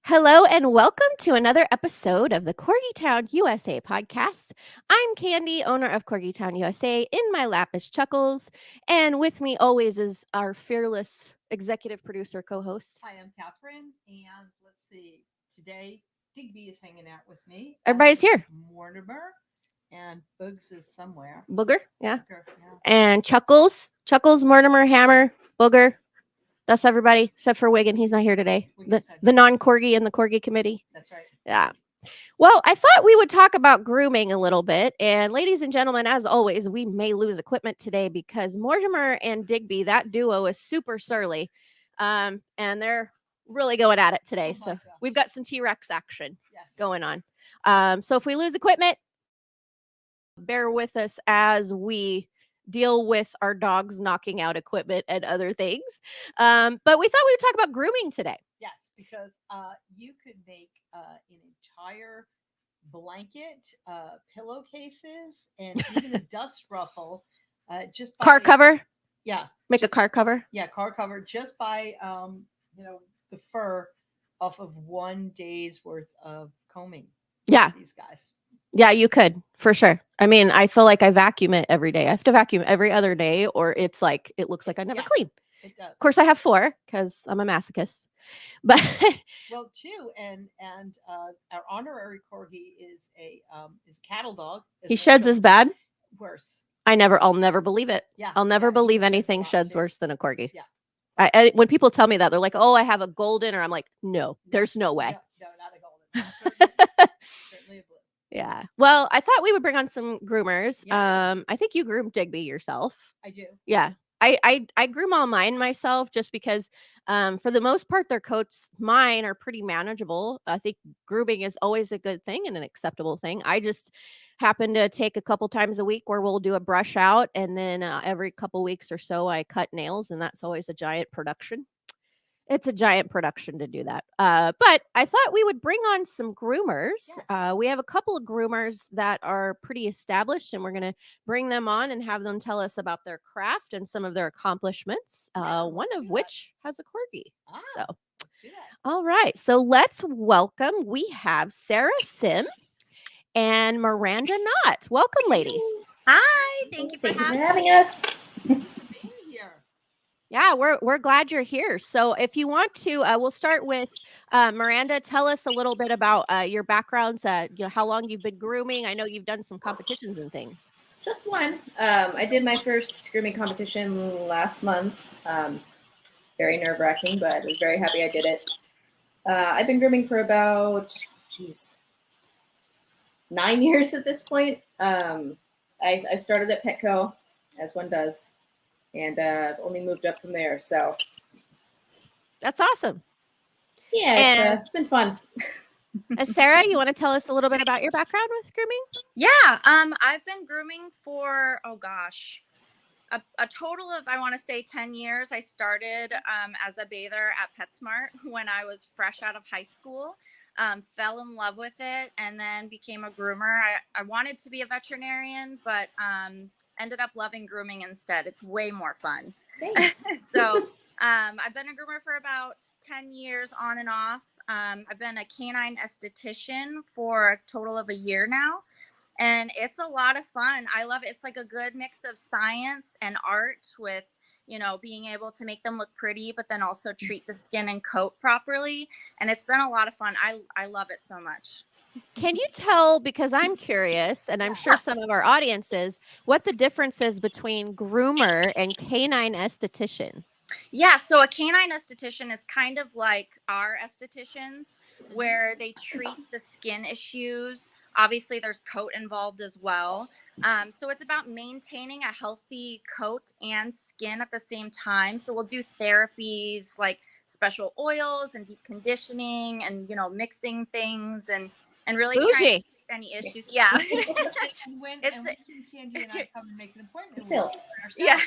Hello and welcome to another episode of the Corgi Town USA podcast. I'm Candy, owner of Corgi Town USA. In my lap is Chuckles, and with me always is our fearless executive producer co-host. Hi, I'm Catherine, and let's see. Today, Digby is hanging out with me. Everybody's here. Mortimer and Bugs is somewhere. Booger, yeah. Booger, yeah. And Chuckles, Mortimer, Hammer, Booger. That's everybody except for Wiggin. He's not here today. The non-Corgi and the Corgi committee. That's right. Yeah. Well, I thought we would talk about grooming a little bit. And ladies and gentlemen, as always, we may lose equipment today because Mortimer and Digby, that duo is super surly. And they're really going at it today. So we've got some T-Rex action going on. So if we lose equipment, bear with us as we deal with our dogs knocking out equipment and other things. But we thought we would talk about grooming today. Yes, because you could make an entire blanket, pillowcases, and even a dust ruffle. Just by, car cover. Yeah. Make a car cover. Yeah, car cover just by the fur off of one day's worth of combing. Yeah. These guys. Yeah, you could, for sure. I mean, I feel like I vacuum it every day. I have to vacuum every other day, or it's like, it looks like I never clean. It does. Of course, I have 4 because I'm a masochist. But well, 2, and our honorary corgi is a cattle dog. He sheds as bad? Worse. I'll never believe it. Yeah. I'll never believe anything sheds worse than a corgi. Yeah. When people tell me that, they're like, "Oh, I have a golden," or I'm like, "No, there's no way." No, not a golden. Certainly a blue. Yeah. Well, I thought we would bring on some groomers. Yeah. I think you groomed Digby yourself. I do. Yeah. I groom all mine myself just because for the most part their coats, mine are pretty manageable. I think grooming is always a good thing and an acceptable thing. I just happen to take a couple times a week where we'll do a brush out, and then every couple weeks or so I cut nails, and that's always a giant production. It's a giant production to do that. But I thought we would bring on some groomers. Yes. We have a couple of groomers that are pretty established, and we're going to bring them on and have them tell us about their craft and some of their accomplishments, one of which has a corgi. So, let's do that. All right. So let's welcome. We have Sarah Sim and Myranda Knott. Welcome, ladies. Hi. Thank you for having us. Yeah, we're glad you're here. So if you want to, we'll start with Myranda. Tell us a little bit about your backgrounds, how long you've been grooming. I know you've done some competitions and things. Just one. I did my first grooming competition last month. Very nerve-wracking, but I was very happy I did it. I've been grooming for about, 9 years at this point. I started at Petco, as one does. And only moved up from there. So that's awesome. Yeah, it's been fun. Sarah, you want to tell us a little bit about your background with grooming? Yeah, I've been grooming for a total of, I want to say, 10 years. I started as a bather at PetSmart when I was fresh out of high school. Fell in love with it and then became a groomer. I wanted to be a veterinarian, but ended up loving grooming instead. It's way more fun. Same. So I've been a groomer for about 10 years on and off. I've been a canine esthetician for a total of a year now. And it's a lot of fun. I love it. It's like a good mix of science and art with being able to make them look pretty, but then also treat the skin and coat properly. And it's been a lot of fun. I love it so much. Can you tell, because I'm curious, and I'm sure some of our audience is, what the difference is between groomer and canine esthetician? Yeah, so a canine esthetician is kind of like our estheticians, where they treat the skin issues. Obviously, there's coat involved as well. So it's about maintaining a healthy coat and skin at the same time. So we'll do therapies like special oils and deep conditioning and, mixing things and really trying to treat any issues. Yeah. when Candy and I come and make an appointment with ourselves. Yeah.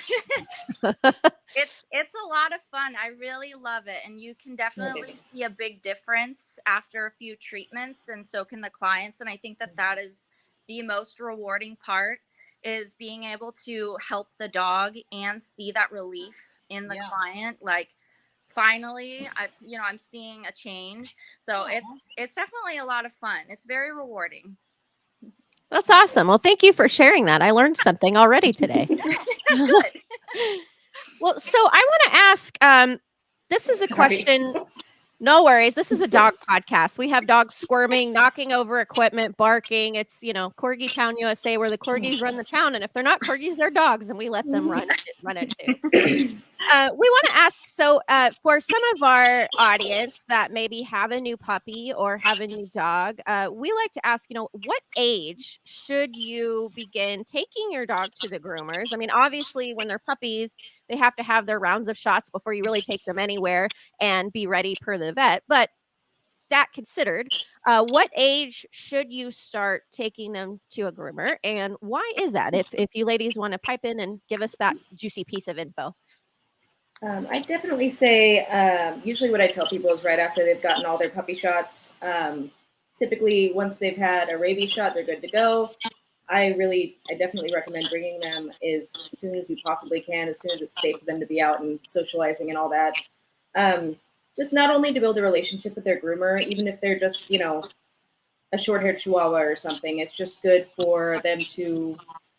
It's a lot of fun. I really love it. And you can definitely see a big difference after a few treatments, and so can the clients. And I think that is the most rewarding part, is being able to help the dog and see that relief in the client. Like, finally, I'm seeing a change. So Aw. it's definitely a lot of fun. It's very rewarding. That's awesome. Well, thank you for sharing that. I learned something already today. Good. Well, so I want to ask, this is a Sorry. question. No worries. This is a dog podcast. We have dogs squirming, knocking over equipment, barking. It's, Corgi Town, USA, where the corgis run the town. And if they're not corgis, they're dogs, and we let them run it too. We want to ask, for some of our audience that maybe have a new puppy or have a new dog, we like to ask, what age should you begin taking your dog to the groomers? I mean, obviously, when they're puppies, they have to have their rounds of shots before you really take them anywhere and be ready per the vet. But that considered, what age should you start taking them to a groomer, and why is that? If you ladies want to pipe in and give us that juicy piece of info. I definitely say usually what I tell people is right after they've gotten all their puppy shots. Typically, once they've had a rabies shot, they're good to go. I definitely recommend bringing them as soon as you possibly can, as soon as it's safe for them to be out and socializing and all that. Just not only to build a relationship with their groomer, even if they're just, a short-haired Chihuahua or something. It's just good for them to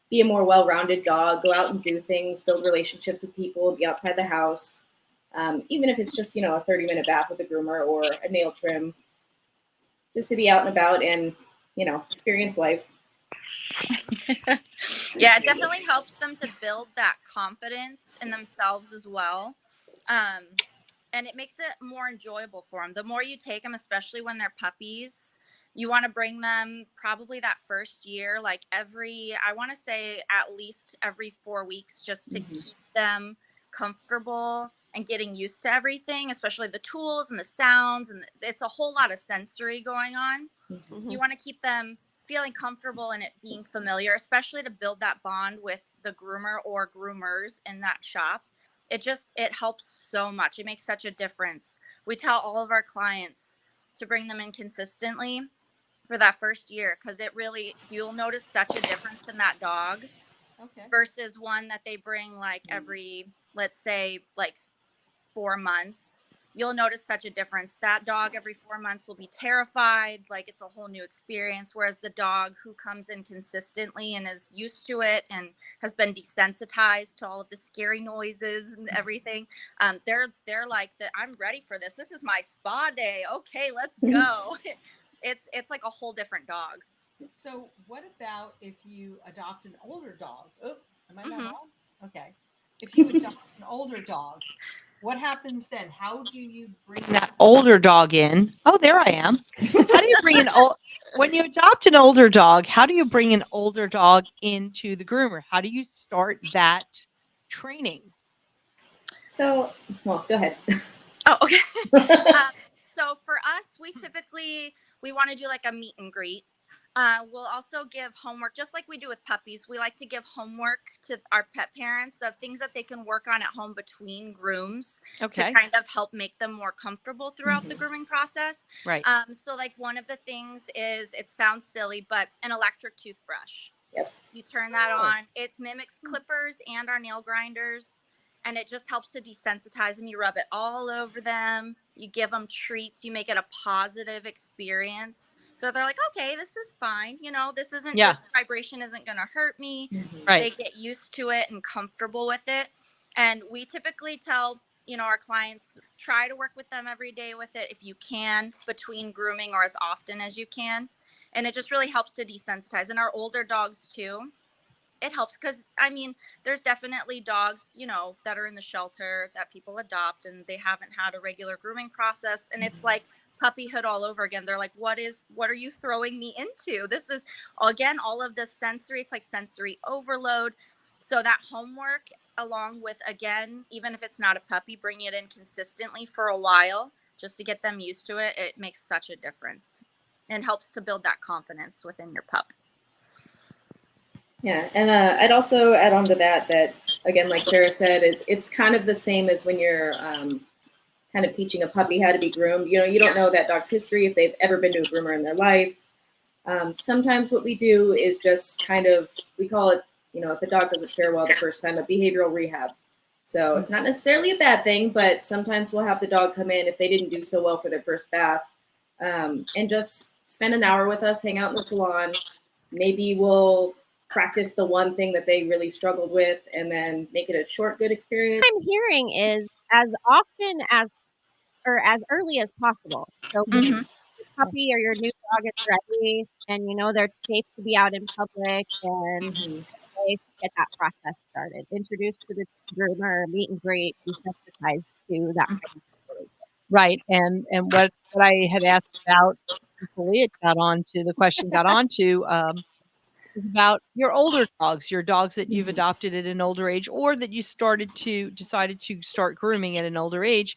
be a more well-rounded dog, go out and do things, build relationships with people, be outside the house. Even if it's just, a 30-minute bath with a groomer or a nail trim, just to be out and about and, experience life. Yeah, it definitely helps them to build that confidence in themselves as well. And it makes it more enjoyable for them. The more you take them, especially when they're puppies, you want to bring them probably that first year, like I want to say at least every 4 weeks, just to keep them comfortable and getting used to everything, especially the tools and the sounds. And it's a whole lot of sensory going on. Mm-hmm. So you want to keep them feeling comfortable and it being familiar, especially to build that bond with the groomer or groomers in that shop. It helps so much. It makes such a difference. We tell all of our clients to bring them in consistently for that first year, because you'll notice such a difference in that dog versus one that they bring like every, let's say, like 4 months. You'll notice such a difference. That dog every 4 months will be terrified, like it's a whole new experience. Whereas the dog who comes in consistently and is used to it and has been desensitized to all of the scary noises and everything, they're like, I'm ready for this. This is my spa day. Okay, let's go. It's like a whole different dog. So what about if you adopt an older dog? Oh, am I not on? Okay. If you adopt an older dog, what happens then? How do you bring that older dog in? Oh, there I am. How do you bring when you adopt an older dog, how do you bring an older dog into the groomer? How do you start that training? So, well, go ahead. Oh, okay. So for us, we want to do like a meet and greet. We'll also give homework, just like we do with puppies. We like to give homework to our pet parents of things that they can work on at home between grooms to kind of help make them more comfortable throughout the grooming process. Right. So like one of the things is, it sounds silly, but an electric toothbrush. Yep. You turn that on. It mimics clippers and our nail grinders, and it just helps to desensitize them. You rub it all over them. You give them treats. You make it a positive experience. So they're like, okay, this is fine. This vibration isn't going to hurt me. Right. They get used to it and comfortable with it. And we typically tell, our clients, try to work with them every day with it if you can, between grooming, or as often as you can. And it just really helps to desensitize. And our older dogs too, it helps, because there's definitely dogs, that are in the shelter that people adopt and they haven't had a regular grooming process. And it's like puppyhood all over again. They're like, what are you throwing me into? This is, again, all of the sensory, it's like sensory overload. So that homework, along with, again, even if it's not a puppy, bring it in consistently for a while just to get them used to it. It makes such a difference and helps to build that confidence within your pup. Yeah, and I'd also add on to that again, like Sarah said, it's kind of the same as when you're kind of teaching a puppy how to be groomed. You don't know that dog's history, if they've ever been to a groomer in their life. Sometimes what we do is just kind of, we call it, if a dog doesn't fare well the first time, a behavioral rehab. So it's not necessarily a bad thing, but sometimes we'll have the dog come in if they didn't do so well for their first bath, and just spend an hour with us, hang out in the salon. Maybe we'll practice the one thing that they really struggled with and then make it a short, good experience. What I'm hearing is as often as or as early as possible. So when Mhm. your puppy or your new dog is ready and you know they're safe to be out in public and Mhm. safe, get that process started. Introduced to the groomer, meet and greet, desensitized to that kind of situation. Right. And what I had asked about before it got on to the question got on to is about your older dogs, your dogs that you've Mhm. adopted at an older age or that you decided to start grooming at an older age.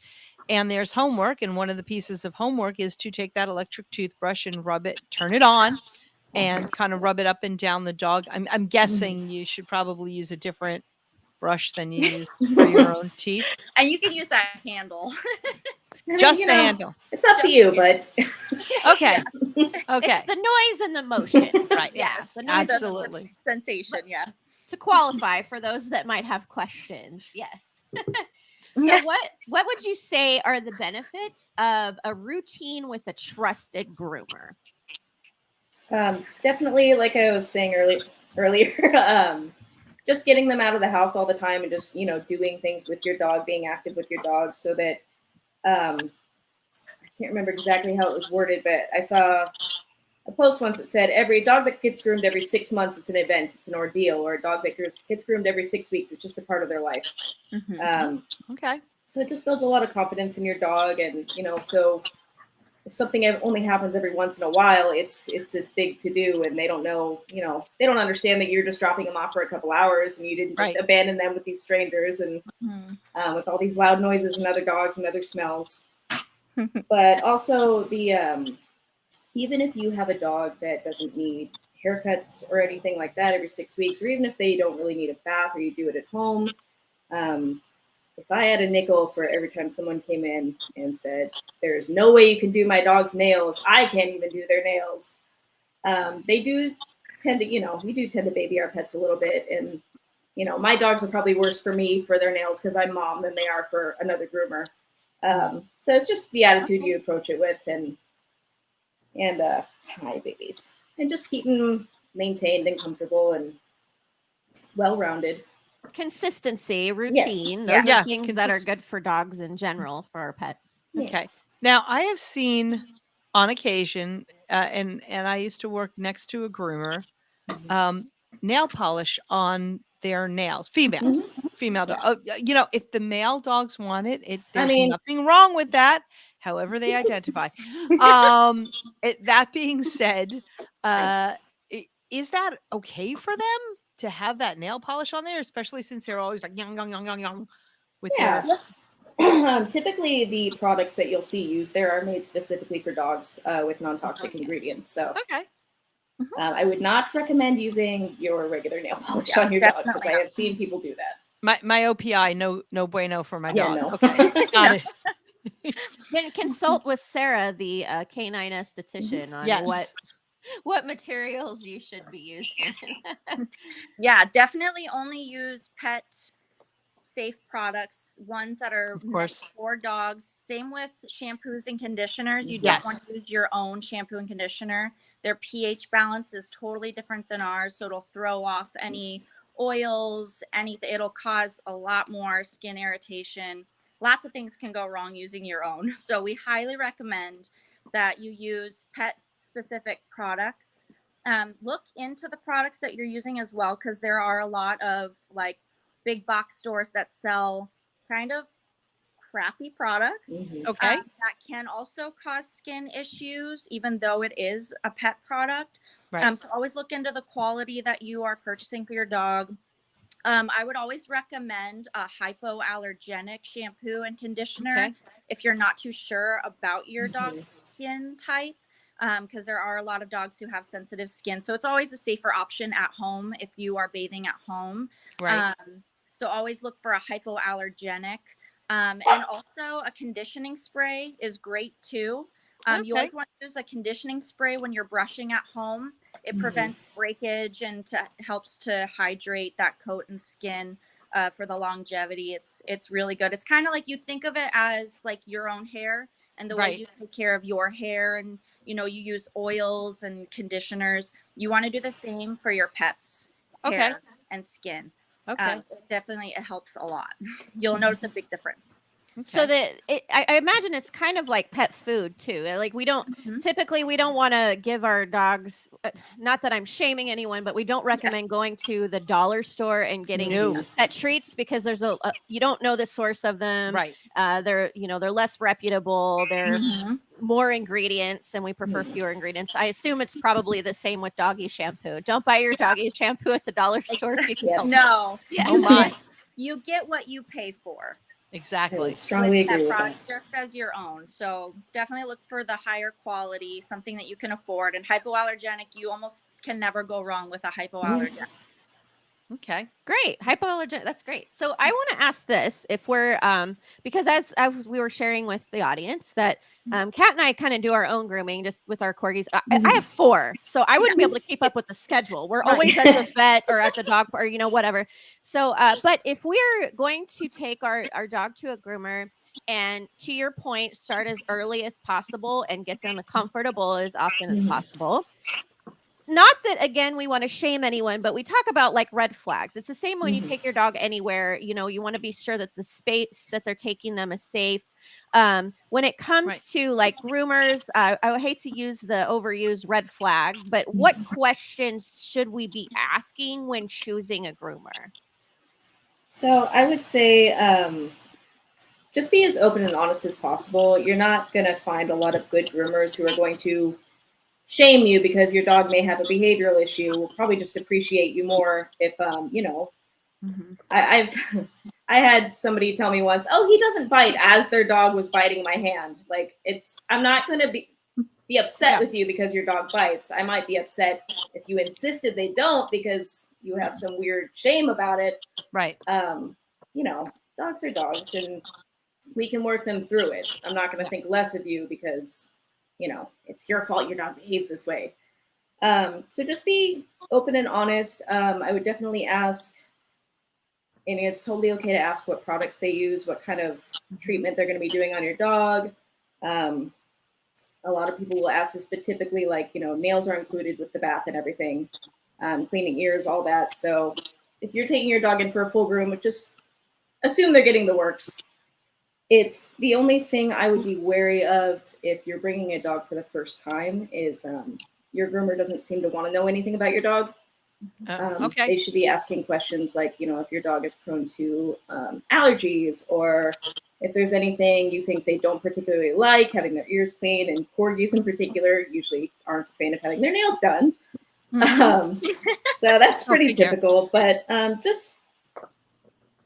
And there's homework. And one of the pieces of homework is to take that electric toothbrush and rub it, turn it on and kind of rub it up and down the dog. I'm guessing you should probably use a different brush than you use for your own teeth. And you can use that handle. I mean, Just you the know, handle. it's up to you, but Okay. Okay. It's the noise and the motion. Right. Yeah. The noise and the Absolutely. Sensation, yeah. to qualify for those that might have questions. Yes. So Yeah. what would you say are the benefits of a routine with a trusted groomer? definitely, like I was saying earlier, just getting them out of the house all the time and just doing things with your dog, being active with your dog, so that I can't remember exactly how it was worded, but I saw a post once that said every dog that gets groomed every 6 months, it's an event, it's an ordeal, or a dog that gets groomed every 6 weeks, it's just a part of their life. Mhm. Okay. So it just builds a lot of confidence in your dog, and so if something only happens every once in a while, it's this big to do, and they don't know, they don't understand that you're just dropping them off for a couple hours, and you didn't just Right. abandon them with these strangers and Mhm. with all these loud noises and other dogs and other smells. But also even if you have a dog that doesn't need haircuts or anything like that every 6 weeks, or even if they don't really need a bath or you do it at home, if I had a nickel for every time someone came in and said, "There's no way you can do my dog's nails. I can't even do their nails." They do tend to, we do tend to baby our pets a little bit, and my dogs are probably worse for me for their nails because I'm mom than they are for another groomer. So it's just the attitude you approach it with, and hi babies, and just keep them maintained and comfortable and well-rounded. Consistency, routine. Yeah. Those Yeah, are things that are good for dogs in general, for our pets. Yeah. Okay. Now I have seen on occasion, and I used to work next to a groomer, nail polish on their nails, females, female dog. If the male dogs want it, there's nothing wrong with that. However they identify. That being said, is that okay for them to have that nail polish on there, especially since they're always like young, young, young, young, young with their. Typically, the products that you'll see used there are made specifically for dogs with non-toxic ingredients. So Okay. I would not recommend using your regular nail polish on your dog, because I have seen people do that. My OPI, no bueno for my dog. No. Okay, got it. Then consult with Sarah, the canine esthetician, on Yes. what materials you should be using. Yeah, definitely only use pet safe products, ones that are Of course. meant for dogs. Same with shampoos and conditioners. You Yes. don't want to use your own shampoo and conditioner. Their pH balance is totally different than ours, so it'll throw off any oils, anything. It'll cause a lot more skin irritation. Lots of things can go wrong using your own. So we highly recommend that you use pet specific products. Look into the products that you're using as well, because there are a lot of like big box stores that sell kind of crappy products Okay. that can also cause skin issues, even though it is a pet product. Right. So always look into the quality that you are purchasing for your dog. I would always recommend a hypoallergenic shampoo and conditioner Okay. if you're not too sure about your dog's skin type, because there are a lot of dogs who have sensitive skin. So it's always a safer option at home if you are bathing at home. Right. So always look for a hypoallergenic. And also a conditioning spray is great too. You always want to use a conditioning spray when you're brushing at home. It prevents breakage and helps to hydrate that coat and skin. for the longevity. It's really good. It's kind of like, you think of it as like your own hair and the way Right. you take care of your hair, and you use oils and conditioners. You want to do the same for your pets' Okay. hair and skin. Okay. It helps a lot. You'll notice a big difference. So Okay. I imagine it's kind of like pet food too. Like we don't Mhm. typically we don't want to give our dogs. Not that I'm shaming anyone, but we don't recommend going to the dollar store and getting No. pet treats because there's you don't know the source of them. Right. They're they're less reputable. They're Mhm. more ingredients, and we prefer fewer ingredients. I assume it's probably the same with doggy shampoo. Don't buy your doggy shampoo at the dollar store if you can help it. No. Yeah. Oh my. You get what you pay for. I Exactly. would strongly With agree pet with that. products just as your own. So definitely look for the higher quality, something that you can afford. And hypoallergenic, you almost can never go wrong with a hypoallergenic. Okay. Great. Hypoallergenic. That's great. So I want to ask this if we're because as we were sharing with the audience that Kat and I kind of do our own grooming just with our corgis. I have 4, so I wouldn't be able to keep up with the schedule. We're Right. always at the vet or at the dog or whatever. So but if we're going to take our dog to a groomer, and to your point, start as early as possible and get them comfortable as often as possible. Not that again we want to shame anyone, but we talk about like red flags. It's the same when you take your dog anywhere. You want to be sure that the space that they're taking them is safe. When it comes Right. to like groomers, I would hate to use the overused red flag, but what questions should we be asking when choosing a groomer? So I would say just be as open and honest as possible. You're not going to find a lot of good groomers who are going to shame you because your dog may have a behavioral issue. Will probably just appreciate you more if I've I had somebody tell me once, "Oh, he doesn't bite," as their dog was biting my hand. Like I'm not going to be upset with you because your dog bites. I might be upset if you insisted they don't because you have some weird shame about it. Right. Dogs are dogs, and we can work them through it. I'm not going to think less of you because it's your fault your dog behaves this way. So just be open and honest. I would definitely ask, and it's totally okay to ask what products they use, what kind of treatment they're going to be doing on your dog. A lot of people will ask this, but typically, nails are included with the bath and everything, cleaning ears, all that. So if you're taking your dog in for a full groom, just assume they're getting the works. It's the only thing I would be wary of if you're bringing a dog for the first time is your groomer doesn't seem to want to know anything about your dog. Okay. They should be asking questions like, if your dog is prone to allergies, or if there's anything you think they don't particularly like, having their ears cleaned, and corgis in particular usually aren't a fan of having their nails done. So that's pretty typical, but just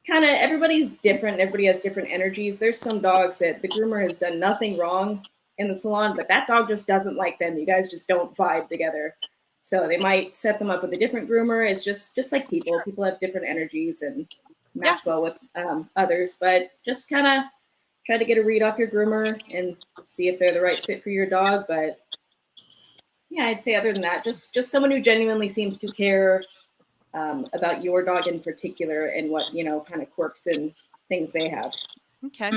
kind of everybody's different. Everybody has different energies. There's some dogs that the groomer has done nothing wrong in the salon, but that dog just doesn't like them. You guys just don't vibe together. So they might set them up with a different groomer. It's just like people. People have different energies and match well with others. But just kind of try to get a read off your groomer and see if they're the right fit for your dog. But yeah, I'd say other than that, just someone who genuinely seems to care about your dog in particular and what kind of quirks and things they have. Okay.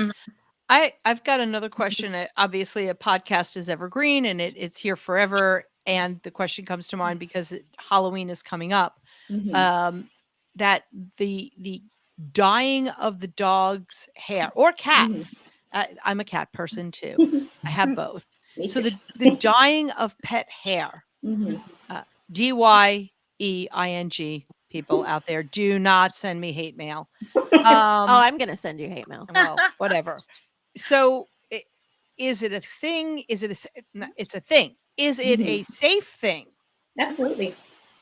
I've got another question. Obviously, a podcast is evergreen and it's here forever. And the question comes to mind because Halloween is coming up. That the dyeing of the dog's hair or cats. I'm a cat person too. I have both. So the dyeing of pet hair. DYEING. People out there, do not send me hate mail. I'm gonna send you hate mail. Well, whatever. So, is it a thing? It's a thing. Is it a safe thing? Absolutely.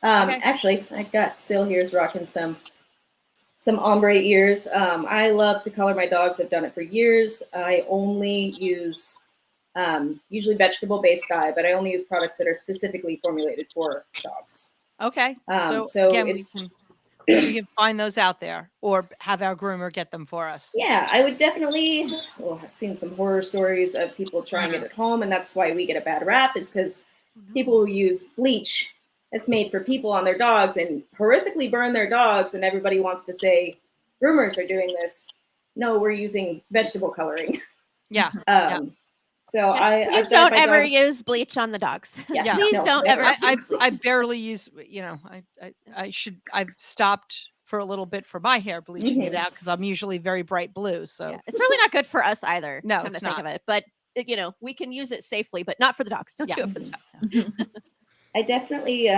Actually, I got Sil here's rocking some ombre ears. I love to color my dogs. I've done it for years. I only use usually vegetable-based dye, but I only use products that are specifically formulated for dogs. Okay. So again, we can find those out there or have our groomer get them for us. Yeah, I would definitely. I've seen some horror stories of people trying it at home, and that's why we get a bad rap. Is because people who use bleach that's made for people on their dogs and horrifically burn their dogs, and everybody wants to say groomers are doing this. No, we're using vegetable coloring. Yeah. So Yes, please don't ever use bleach on the dogs. Yes, Please no, don't never. ever. I barely use, I've stopped for a little bit for my hair bleaching it out because I'm usually very bright blue. So Yeah, it's really not good for us either. No, come it's to think not. of it, but we can use it safely, but not for the dogs. Don't do it for the dogs. I definitely,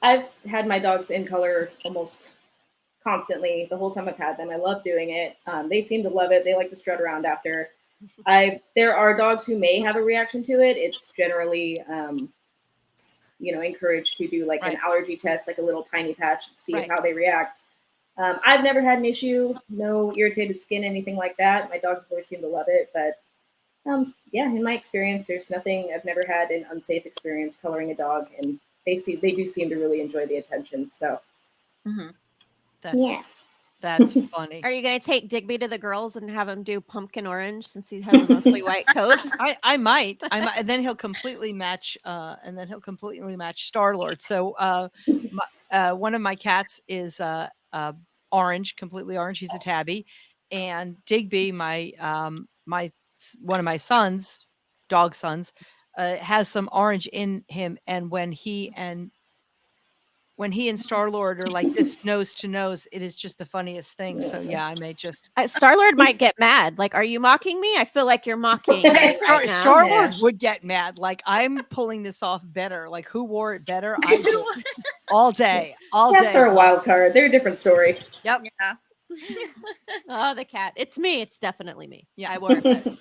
I've had my dogs in color almost constantly the whole time I've had them. I love doing it. They seem to love it. They like to strut around after. There are dogs who may have a reaction to it. It's generally, encouraged to do like an allergy test, like a little tiny patch, and see how they react. I've never had an issue, no irritated skin, anything like that. My dogs always seem to love it, but in my experience, there's nothing. I've never had an unsafe experience coloring a dog, and they do seem to really enjoy the attention. So, that's funny. Are you going to take Digby to the girls and have him do pumpkin orange since he has a mostly white coat? I might, and then he'll completely match. Star-Lord. So, one of my cats is orange, completely orange. He's a tabby, and Digby, one of my sons, dog sons, has some orange in him, and when he and Star-Lord are like this nose to nose, it is just the funniest thing. So yeah, I may just Star-Lord might get mad. Like, are you mocking me? I feel like you're mocking me right now. Star-Lord would get mad. Like, I'm pulling this off better. Like, who wore it better? I do. All day. Cats are a wild card. They're a different story. Yep. Yeah. Oh, the cat. It's me. It's definitely me. Yeah, I wore it better.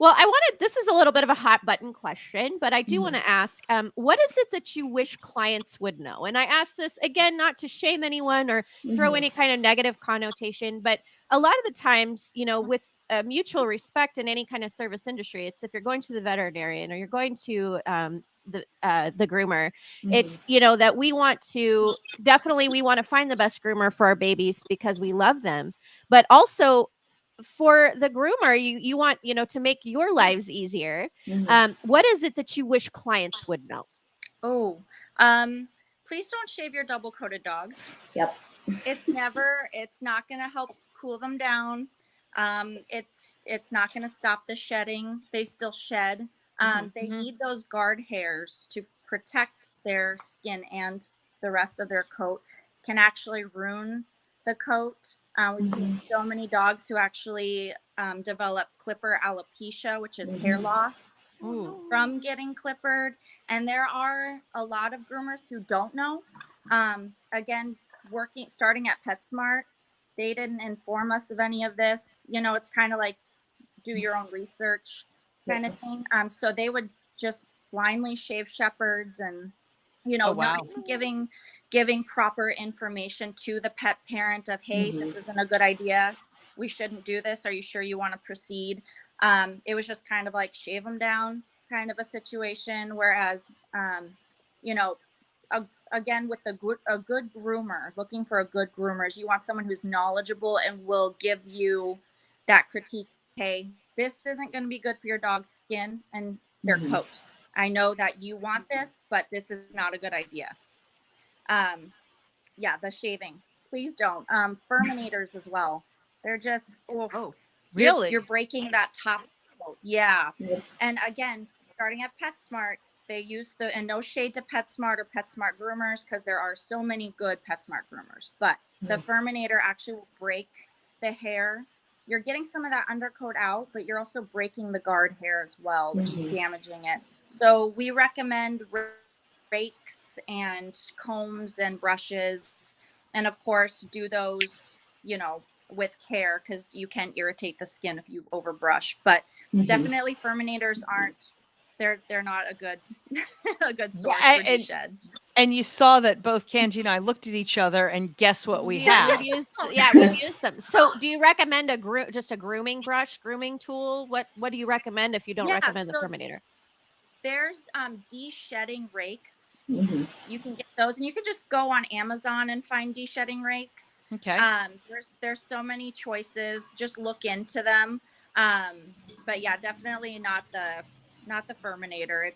Well, this is a little bit of a hot button question, but I do want to ask, what is it that you wish clients would know? And I ask this, again, not to shame anyone or throw any kind of negative connotation, but a lot of the times, with mutual respect in any kind of service industry, it's if you're going to the veterinarian or you're going to the groomer, it's, that we want to find the best groomer for our babies because we love them, but also for the groomer, you want, to make your lives easier. What is it that you wish clients would know? Please don't shave your double coated dogs. Yep. It's not going to help cool them down. It's not going to stop the shedding. They still shed. They need those guard hairs to protect their skin, and the rest of their coat can actually ruin the coat. We've seen so many dogs who actually develop clipper alopecia, which is hair loss from getting clippered. And there are a lot of groomers who don't know. Again, starting at PetSmart, they didn't inform us of any of this. It's kind of like do your own research kind of thing. So they would just blindly shave shepherds and, not giving proper information to the pet parent of, hey, this isn't a good idea. We shouldn't do this. Are you sure you want to proceed? It was just kind of like shave them down kind of a situation. Whereas, again, with a good groomer, looking for a good groomer, you want someone who's knowledgeable and will give you that critique. Hey, this isn't going to be good for your dog's skin and their coat. I know that you want this, but this is not a good idea. The shaving, please don't. Furminators as well. They're just, really? You're breaking that top coat. Yeah. And again, starting at PetSmart, they use and no shade to PetSmart or PetSmart groomers, because there are so many good PetSmart groomers, but the Furminator actually will break the hair. You're getting some of that undercoat out, but you're also breaking the guard hair as well, which is damaging it. So we recommend rakes and combs and brushes, and of course do those with care, because you can irritate the skin if you overbrush. But definitely Furminators they're not a good source for these sheds. And you saw that both Candy and I looked at each other, and guess what we have? We've used them. So do you recommend just a grooming tool? What do you recommend if you don't recommend the Furminator? There's de-shedding rakes. You can get those, and you can just go on Amazon and find de-shedding rakes. Okay. There's so many choices. Just look into them. But yeah, definitely not the Furminator.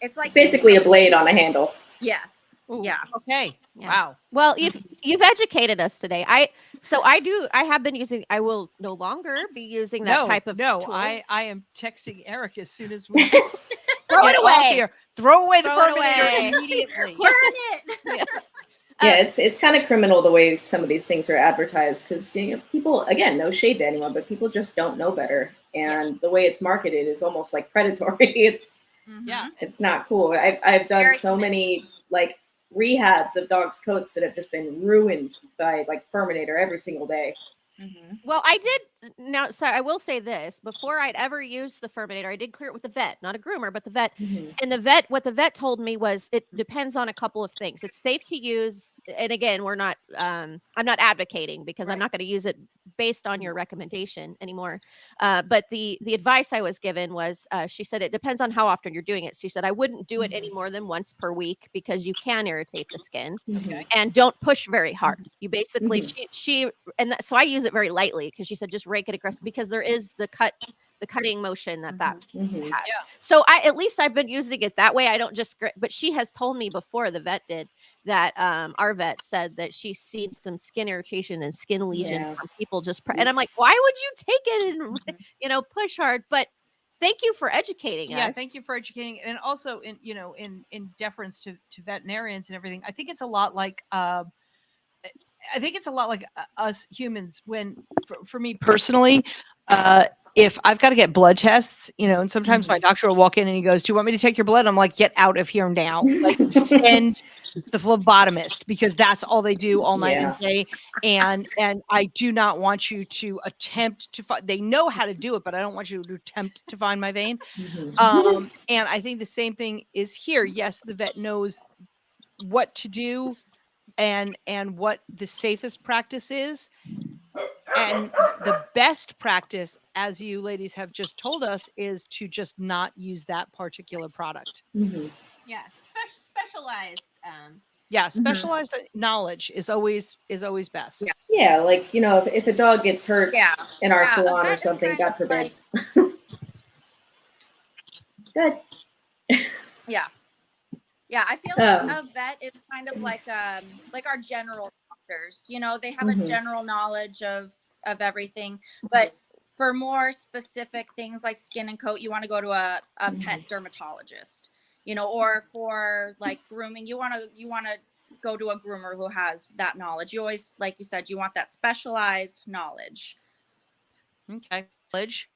It's like basically a blade on a handle. Yes. Ooh. Yeah. Okay. Yeah. Wow. Well, you've educated us today. I have been using. I will no longer be using that type of tool. I am texting Eric as soon as we Throw get it off away. here. Throw away the Throw it Furminator away. immediately. Burn it. Yeah, it's kind of criminal the way some of these things are advertised because people, again, no shade to anyone, but people just don't know better, and the way it's marketed is almost like predatory. Yeah. It's not cool. I've done Very so many like rehabs of dogs' coats that have just been ruined by like Furminator every single day. Well, I did now. So I will say this: before I'd ever used the Furminator, I did clear it with the vet, not a groomer, but the vet. And what the vet told me was it depends on a couple of things. It's safe to use, and again, we're not. I'm not advocating because I'm not going to use it based on your recommendation anymore. But the advice I was given was, she said it depends on how often you're doing it. So she said I wouldn't do it any more than once per week because you can irritate the skin, Okay. and don't push very hard. You basically she so I use it very lightly because she said just rake it across because there is the cutting motion that has. Yeah. So at least I've been using it that way. I don't just but she has told me before, the vet did, that our vet said that she's seen some skin irritation and skin lesions from people just and I'm like, why would you take it and push hard? But thank you for educating us. Yeah, thank you for educating, and also in deference to veterinarians and everything. I think it's a lot like us humans. When for me personally, if I've got to get blood tests, and sometimes my doctor will walk in and he goes, "Do you want me to take your blood?" I'm like, "Get out of here now! Like, send the phlebotomist because that's all they do all night and day." And I do not want you to attempt to find. They know how to do it, but I don't want you to attempt to find my vein. And I think the same thing is here. Yes, the vet knows what to do and what the safest practice is. And the best practice, as you ladies have just told us, is to just not use that particular product. Yeah, specialized. Specialized knowledge is always best. Yeah, like if a dog gets hurt in our salon or something, God forbid. Good. Yeah, I feel like a vet is kind of like our general doctors. They have a general knowledge of everything, but for more specific things like skin and coat, you want to go to a pet dermatologist. Or for like grooming, you want to go to a groomer who has that knowledge. You always, like you said, you want that specialized knowledge. Okay, knowledge,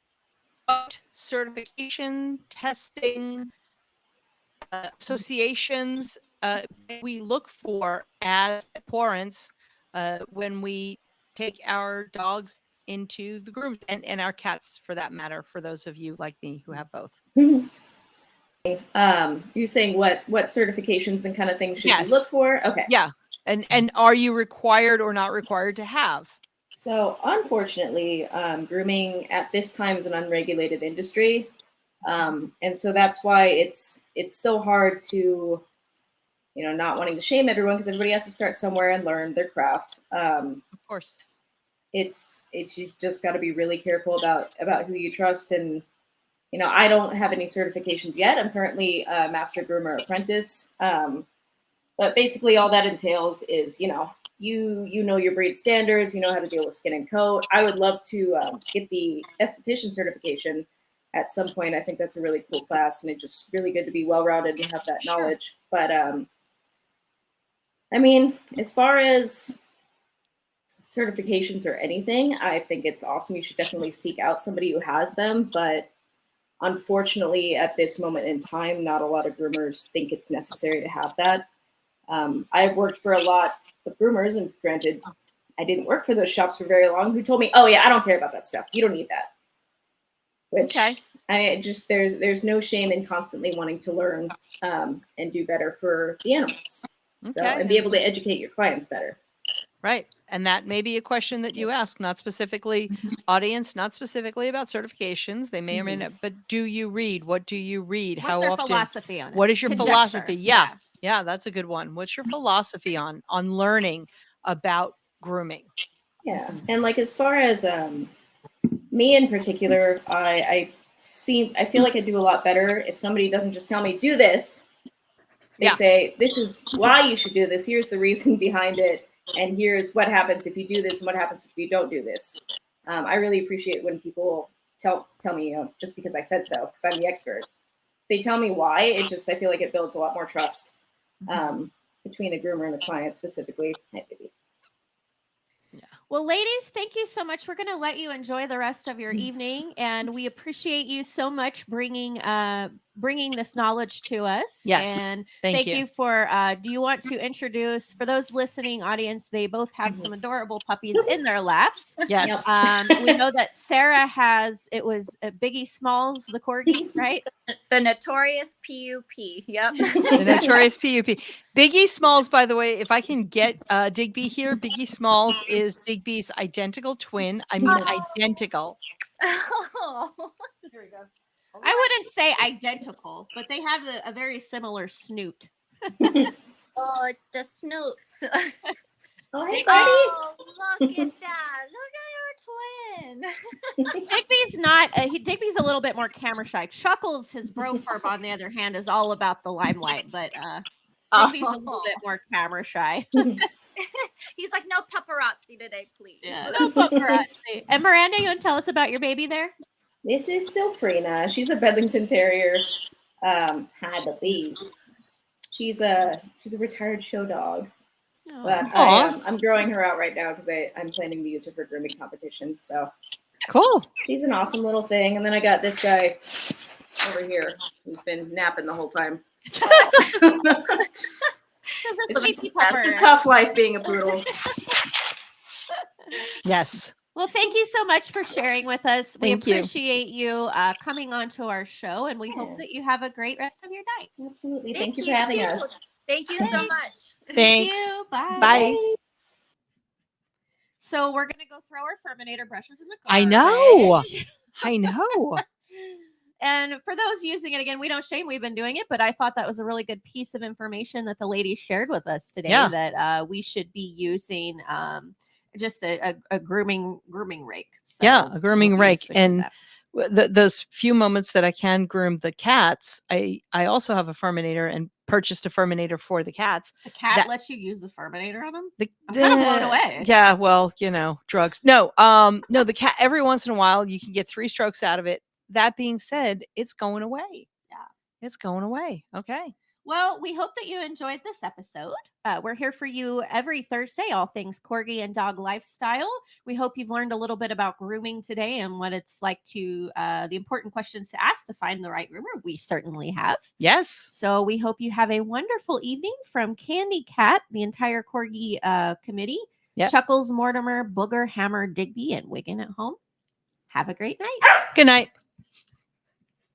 certification, testing. Associations we look for as parents when we take our dogs into the groom and our cats for that matter, for those of you like me who have both. You're saying what certifications and kind of things should you look for? Okay. Yeah. And are you required or not required to have? So unfortunately, grooming at this time is an unregulated industry. And so that's why it's so hard to, not wanting to shame everyone because everybody has to start somewhere and learn their craft. Of course. It's you just got to be really careful about who you trust. And, I don't have any certifications yet. I'm currently a master groomer apprentice. But basically all that entails is, you know your breed standards, you know how to deal with skin and coat. I would love to get the Aesthetician certification at some point. I think that's a really cool class, and it's just really good to be well-rounded and have that knowledge. But I mean, as far as certifications or anything, I think it's awesome. You should definitely seek out somebody who has them. But unfortunately, at this moment in time, not a lot of groomers think it's necessary to have that. I've worked for a lot of groomers, and granted, I didn't work for those shops for very long, who told me, "Oh yeah, I don't care about that stuff. You don't need that." Which I just, there's no shame in constantly wanting to learn and do better for the animals. So, and be able to educate your clients better. Right. And that may be a question that you ask, not specifically audience, not specifically about certifications. They may or may not, but do you read? What do you read? What's How their often? philosophy on it? What is your Conjecture. philosophy? Yeah. Yeah, that's a good one. What's your philosophy on learning about grooming? Yeah. And like, as far as me in particular, I feel like I do a lot better if somebody doesn't just tell me, do this, They say, this is why you should do this. Here's the reason behind it. And here's what happens if you do this and what happens if you don't do this. I really appreciate when people tell me, just because I said so, because I'm the expert. They tell me why. It just, I feel like it builds a lot more trust between the groomer and the client specifically. Hi, baby. Well, ladies, thank you so much. We're going to let you enjoy the rest of your evening, and we appreciate you so much bringing this knowledge to us. Yes, and thank you for. Do you want to introduce, for those listening, audience? They both have some adorable puppies in their laps. Yes. We know that Sarah has. It was Biggie Smalls, the corgi, right? The notorious PUP. Yep. The notorious PUP. Biggie Smalls, by the way, if I can get Digby here, Biggie Smalls is Digby's identical twin. I mean, identical. Oh. Here we go. I wouldn't say identical, but they have a very similar snoot. Oh, it's the snoots. Oh, hey, buddy. Oh, look at that. Look at your twin. Digby's not. Digby's a little bit more camera shy. Chuckles, his bro farb, on the other hand, is all about the limelight, but Digby's a little bit more camera shy. He's like, no paparazzi today, please. Yeah, no paparazzi. And Myranda, you want to tell us about your baby there? This is Sylphrina. She's a Bedlington Terrier. Hi, babies. She's a retired show dog. But I'm growing her out right now because I'm planning to use her for grooming competitions. So Cool. She's an awesome little thing. And then I got this guy over here who's been napping the whole time. It's a tough life being a poodle. Yes. Well, thank you so much for sharing with us. We Thank you. appreciate you coming on to our show, and we hope that you have a great rest of your night. Absolutely. Thank you for having us. Thank you so much. Thanks. Thank you. Bye. Bye. So we're going to go throw our Furminator brushes in the I garbage. know. I know. And for those using it, again, we don't shame, we've been doing it, but I thought that was a really good piece of information that the ladies shared with us today, that we should be using just a grooming rake. So A grooming we'll be rake. switching And that. those few moments that I can groom the cats, I also have a Furminator and purchased a Furminator for the cats. A cat that- lets you use the Furminator on them? The, I'm kind of blown away. Yeah, well, drugs. No, the cat, every once in a while you can get 3 strokes out of it. That being said, it's going away. Yeah. It's going away. Okay. Well, we hope that you enjoyed this episode. We're here for you every Thursday, all things corgi and dog lifestyle. We hope you've learned a little bit about grooming today and what it's like to the important questions to ask to find the right groomer. We certainly have. Yes. So we hope you have a wonderful evening from Candy Cat, the entire corgi committee, Chuckles, Mortimer, Booger, Hammer, Digby, and Wiggin at home. Have a great night. Good night.